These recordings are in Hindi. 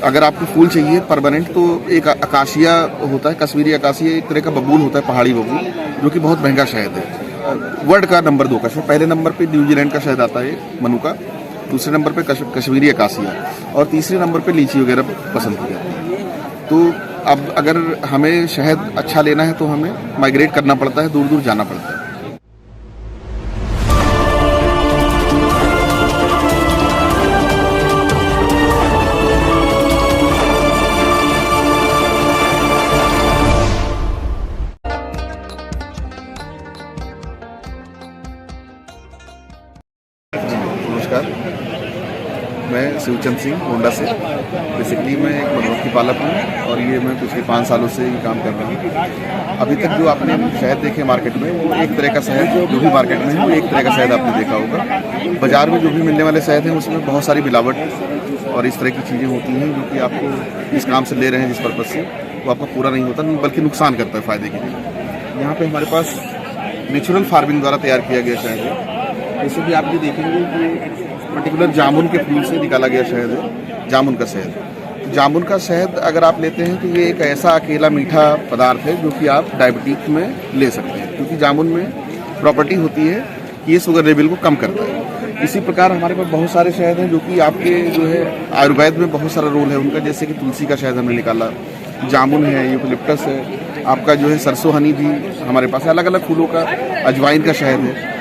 अगर आपको फूल चाहिए परमानेंट तो एक अकाशिया होता है, कश्मीरी अकाशिया एक तरह का बबूल होता है, पहाड़ी बबूल, जो कि बहुत महंगा शहद है। वर्ल्ड का नंबर 2 का शहद, पहले नंबर पे न्यूजीलैंड का शहद आता है मनु का, दूसरे नंबर पे कश्मीरी अकाशिया और तीसरे नंबर पे लीची वगैरह पसंद की जाती है। तो अब अगर हमें शहद अच्छा लेना है तो हमें माइग्रेट करना पड़ता है, दूर दूर जाना पड़ता है। नमस्कार, मैं शिवचंद सिंह गोंडा से। बेसिकली मैं एक मधुमक्खी पालक हूँ और ये मैं पिछले 5 सालों से ये काम कर रहा हूँ। अभी तक जो आपने शहद देखे मार्केट में, वो एक तरह का शहद जो भी मार्केट में है वो एक तरह का शहद आपने देखा होगा। बाज़ार में जो भी मिलने वाले शहद हैं उसमें बहुत सारी मिलावट और इस तरह की चीज़ें होती हैं जो कि आपको इस काम से ले रहे हैं जिस पर्पज़ से, वो आपका पूरा नहीं होता, बल्कि नुकसान करता है फ़ायदे के लिए। यहाँ पर हमारे पास नेचुरल फार्मिंग द्वारा तैयार किया गया शहद है। जैसे कि आप ये देखेंगे कि पर्टिकुलर जामुन के फूल से निकाला गया शहद है, जामुन का शहद। जामुन का शहद अगर आप लेते हैं तो ये एक ऐसा अकेला मीठा पदार्थ है जो कि आप डायबिटीज में ले सकते हैं, क्योंकि जामुन में प्रॉपर्टी होती है कि ये शुगर लेवल को कम करता है। इसी प्रकार हमारे पास बहुत सारे शहद हैं जो कि आपके जो है आयुर्वेद में बहुत सारा रोल है उनका, जैसे कि तुलसी का शहद हमने निकाला, जामुन है, यूकलिप्टस है, आपका जो है सरसों हनी भी हमारे पास है, अलग अलग फूलों का, अजवाइन का शहद है।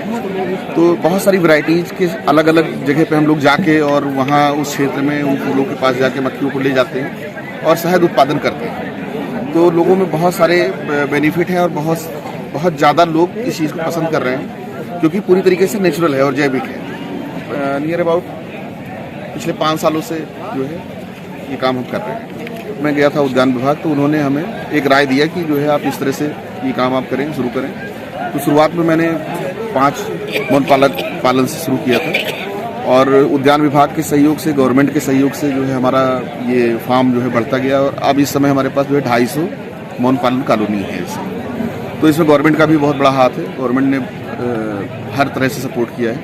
तो बहुत सारी वैरायटीज़ के अलग अलग जगह पे हम लोग जाके और वहाँ उस क्षेत्र में उन फूलों के पास जाके मक्खियों को ले जाते हैं और शहद उत्पादन करते हैं। तो लोगों में बहुत सारे बेनिफिट हैं और बहुत ज़्यादा लोग इस चीज़ को पसंद कर रहे हैं, क्योंकि पूरी तरीके से नेचुरल है और जैविक है। नियर अबाउट पिछले 5 सालों से जो है ये काम हम कर रहे हैं। मैं गया था उद्यान विभाग, तो उन्होंने हमें एक राय दिया कि जो है आप इस तरह से ये काम आप करें, शुरू करें। तो शुरुआत में मैंने 5 मौन पालन से शुरू किया था और उद्यान विभाग के सहयोग से, गवर्नमेंट के सहयोग से जो है हमारा ये फार्म जो है बढ़ता गया और अब इस समय हमारे पास जो है 250 मौन पालन कॉलोनी है इसमें। तो इसमें गवर्नमेंट का भी बहुत बड़ा हाथ है। गवर्नमेंट ने हर तरह से सपोर्ट किया है।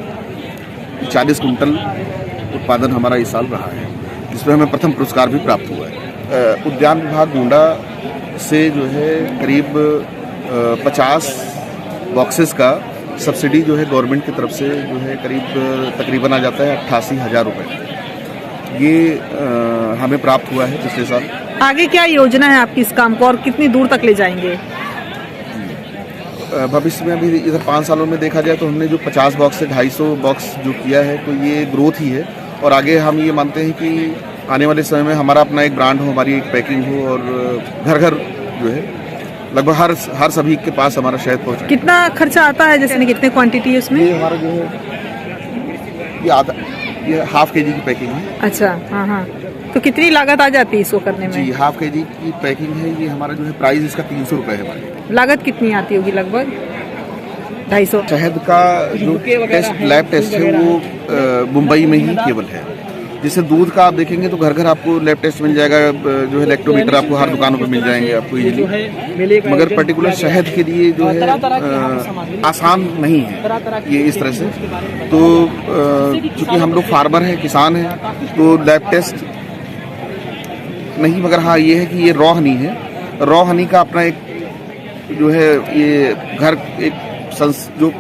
40 कुंटल उत्पादन हमारा इस साल रहा है, जिसमें हमें प्रथम पुरस्कार भी प्राप्त हुआ है। उद्यान विभाग गोंडा से जो है करीब 50 बॉक्सेस का सब्सिडी जो है गवर्नमेंट की तरफ से जो है करीब तकरीबन आ जाता है 88,000 रुपये। ये हमें प्राप्त हुआ है पिछले साल। आगे क्या योजना है आपकी इस काम को और कितनी दूर तक ले जाएंगे? भविष्य में अभी इधर 5 सालों में देखा जाए तो हमने जो 50 बॉक्स से 250 बॉक्स जो किया है, तो ये ग्रोथ ही है और आगे हम ये मानते हैं कि आने वाले समय में हमारा अपना एक ब्रांड हो, हमारी एक पैकिंग हो और घर घर जो है लगभग हर सभी के पास हमारा शहद पहुंचे। कितना खर्चा आता है, जैसे कितने क्वांटिटी है उसमें? ये हमारा जो है ये ½ kg की पैकिंग है। अच्छा, हाँ। तो कितनी लागत आ जाती है इसको करने में? जी, ½ kg की पैकिंग है। ये हमारा जो है प्राइस इसका 300 रुपये है हमारी। लागत कितनी आती होगी? लगभग 250। शहद का जो टेस्ट, लैब टेस्ट है वो मुंबई में ही केवल है। जैसे दूध का आप देखेंगे तो घर घर आपको लैब टेस्ट मिल जाएगा, जो है लैक्टोमीटर आपको हर दुकानों पर मिल जाएंगे आपको इजीली, मगर पर्टिकुलर शहद के लिए जो है आसान नहीं है ये इस तरह से। तो चूँकि हम लोग फार्मर हैं, किसान हैं, तो लैब टेस्ट नहीं, मगर हाँ ये है कि ये रॉ हनी है। रॉ हनी का अपना एक जो है ये घर एक जो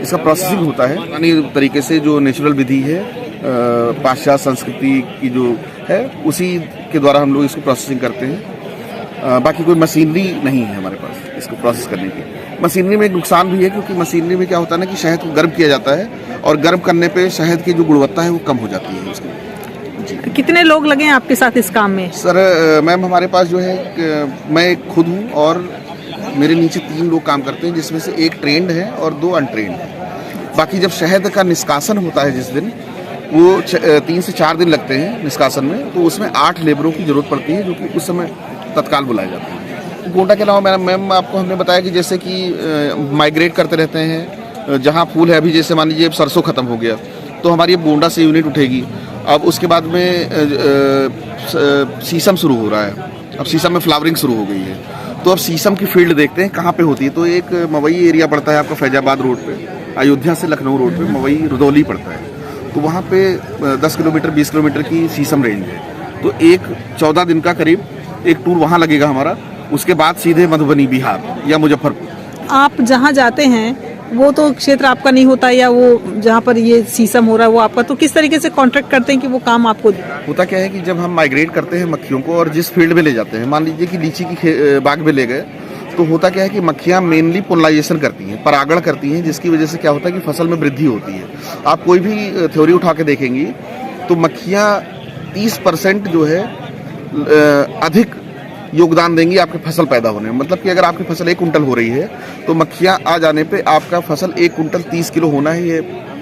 इसका प्रोसेसिंग होता है, यानी तरीके से जो नेचुरल विधि है पाश्चात्य संस्कृति की जो है उसी के द्वारा हम लोग इसको प्रोसेसिंग करते हैं। बाकी कोई मशीनरी नहीं है हमारे पास इसको प्रोसेस करने की। मशीनरी में एक नुकसान भी है, क्योंकि मशीनरी में क्या होता है ना कि शहद को गर्म किया जाता है और गर्म करने पे शहद की जो गुणवत्ता है वो कम हो जाती है उसकी। कितने लोग लगे हैं आपके साथ इस काम में? सर मैम हमारे पास जो है मैं खुद हूँ और मेरे नीचे 3 लोग काम करते हैं, जिसमें से एक ट्रेंड है और 2 अनट्रेंड है। बाकी जब शहद का निष्कासन होता है जिस दिन, वो 3 से 4 दिन लगते हैं निष्कासन में, तो उसमें 8 लेबरों की जरूरत पड़ती है, जो कि उस समय तत्काल बुलाए जाते हैं। गोंडा के अलावा मैम आपको हमने बताया कि जैसे कि माइग्रेट करते रहते हैं, जहाँ फूल है, अभी जैसे मान लीजिए सरसों खत्म हो गया तो हमारी गोंडा से यूनिट उठेगी। अब उसके बाद में शीशम शुरू हो रहा है, अब शीशम में फ्लावरिंग शुरू हो गई है, तो अब शीशम की फील्ड देखते हैं कहाँ पे होती है। तो एक मवई एरिया पड़ता है आपका फैजाबाद रोड पे, अयोध्या से लखनऊ रोड पे मवई रुदौली पड़ता है, तो वहाँ पे 10 किलोमीटर 20 किलोमीटर की शीशम रेंज है। तो एक 14 दिन का करीब एक टूर वहाँ लगेगा हमारा। उसके बाद सीधे मधुबनी बिहार या मुजफ्फरपुर। आप जहाँ जाते हैं वो तो क्षेत्र आपका नहीं होता, या वो जहाँ पर ये शीशम हो रहा है वो आपका, तो किस तरीके से कॉन्ट्रैक्ट करते हैं कि वो काम आपको दे? होता क्या है कि जब हम माइग्रेट करते हैं मक्खियों को और जिस फील्ड में ले जाते हैं, मान लीजिए कि लीची की बाग में ले गए, तो होता क्या है कि मक्खियाँ मेनली पोलिनाइजेशन करती हैं, परागण करती हैं, जिसकी वजह से क्या होता है कि फसल में वृद्धि होती है। आप कोई भी थ्योरी उठा के देखेंगी तो मक्खियाँ 30% जो है अधिक योगदान देंगी आपके फसल पैदा होने में। मतलब कि अगर आपकी फसल 1 कुंटल हो रही है तो मक्खियाँ आ जाने पे आपका फसल 1 कुंटल 30 किलो होना है, ये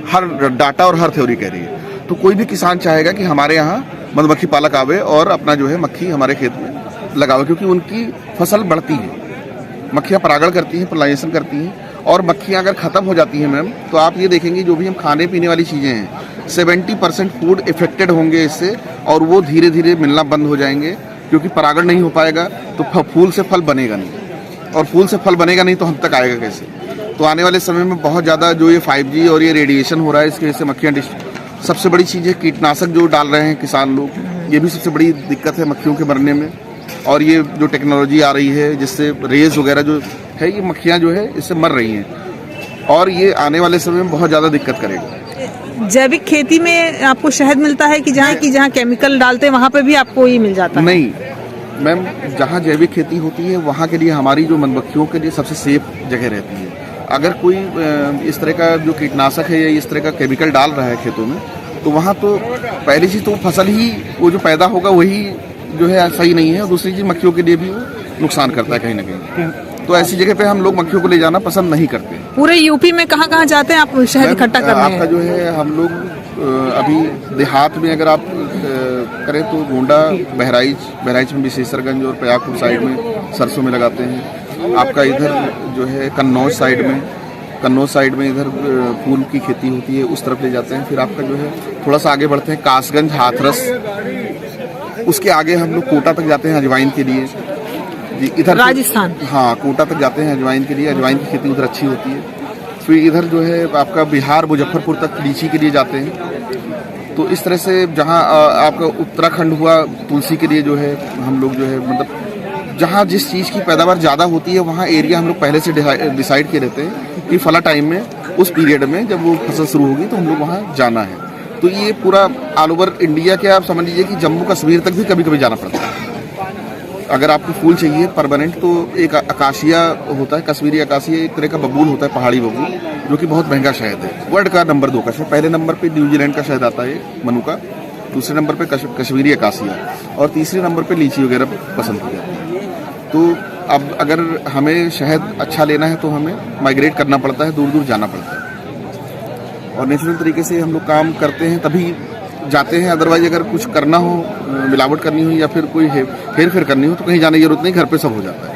हर डाटा और हर थ्योरी कह रही है। तो कोई भी किसान चाहेगा कि हमारे यहाँ मधुमक्खी पालक आवे और अपना जो है मक्खी हमारे खेत में लगावे, क्योंकि उनकी फसल बढ़ती है। मक्खियाँ परागण करती हैं, पोलिनाइजेशन करती हैं, और मक्खियाँ अगर ख़त्म हो जाती हैं मैम, तो आप ये देखेंगे जो भी हम खाने पीने वाली चीज़ें हैं 70% फूड इफेक्टेड होंगे इससे, और वो धीरे धीरे मिलना बंद हो जाएंगे, क्योंकि परागण नहीं हो पाएगा तो फूल से फल बनेगा नहीं, और फूल से फल बनेगा नहीं तो हम तक आएगा कैसे। तो आने वाले समय में बहुत ज़्यादा जो ये 5G और ये रेडिएशन हो रहा है, इसकी वजह से मक्खियाँ सबसे बड़ी चीज़ है कीटनाशक जो डाल रहे हैं किसान लोग, ये भी सबसे बड़ी दिक्कत है मक्खियों के मरने में। और ये जो टेक्नोलॉजी आ रही है जिससे रेज वगैरह जो है, ये मक्खियाँ जो है इससे मर रही हैं, और ये आने वाले समय में बहुत ज़्यादा दिक्कत करेगा। जैविक खेती में आपको शहद मिलता है कि जहाँ केमिकल डालते हैं वहाँ पे भी आपको ये मिल जाता है? नहीं मैम, जहाँ जैविक खेती होती है वहाँ के लिए हमारी जो मधुमक्खियों के लिए सबसे सेफ जगह रहती है। अगर कोई इस तरह का जो कीटनाशक है या इस तरह का केमिकल डाल रहा है खेतों में, तो वहाँ तो पहली चीज़ तो फसल ही वो जो पैदा होगा वही जो है सही नहीं है, और दूसरी चीज़ मक्खियों के लिए भी वो नुकसान करता है कहीं ना कहीं। तो ऐसी जगह पे हम लोग मक्खियों को ले जाना पसंद नहीं करते। पूरे यूपी में कहाँ जाते हैं आप शहद इकट्ठा करने? आपका जो है हम लोग अभी देहात में अगर आप करें तो गोंडा, बहराइच में विशेषरगंज और प्रयागपुर साइड में सरसों में लगाते हैं। आपका इधर जो है कन्नौज साइड में इधर फूल की खेती होती है, उस तरफ ले जाते हैं। फिर आपका जो है थोड़ा सा आगे बढ़ते हैं कासगंज, हाथरस, उसके आगे हम लोग कोटा तक जाते हैं अजवाइन के लिए जी। इधर राजस्थान, हाँ, कोटा तक जाते हैं अजवाइन के लिए, अजवाइन की खेती उधर अच्छी होती है। फिर इधर जो है आपका बिहार, मुजफ्फरपुर तक लीची के लिए जाते हैं। तो इस तरह से जहाँ आपका उत्तराखंड हुआ तुलसी के लिए जो है हम लोग जो है मतलब जहाँ जिस चीज़ की पैदावार ज़्यादा होती है वहाँ एरिया हम लोग पहले से डिसाइड किए रहते हैं कि फला टाइम में उस पीरियड में जब वो फसल शुरू होगी तो हम लोग वहाँ जाना है। तो ये पूरा ऑल ओवर इंडिया के आप समझ लीजिए कि जम्मू कश्मीर तक भी कभी कभी जाना पड़ता है। अगर आपको फूल चाहिए परमानेंट तो एक अकाशिया होता है, कश्मीरी अकाशिया, एक तरह का बबूल होता है, पहाड़ी बबूल, जो कि बहुत महंगा शहद है। वर्ल्ड का नंबर 2 का शहद, पहले नंबर पे न्यूजीलैंड का शहद आता है मनु का, दूसरे नंबर पे कश्मीरी अकाशिया, और तीसरे नंबर पे लीची वगैरह पसंद की जाती है। तो अब अगर हमें शहद अच्छा लेना है तो हमें माइग्रेट करना पड़ता है, दूर दूर जाना पड़ता है, और नेचुरल तरीके से हम लोग काम करते हैं तभी जाते हैं। अदरवाइज अगर कुछ करना हो, मिलावट करनी हो या फिर कोई हेर फेर करनी हो तो कहीं जाने की जरूरत नहीं, घर पे सब हो जाता है।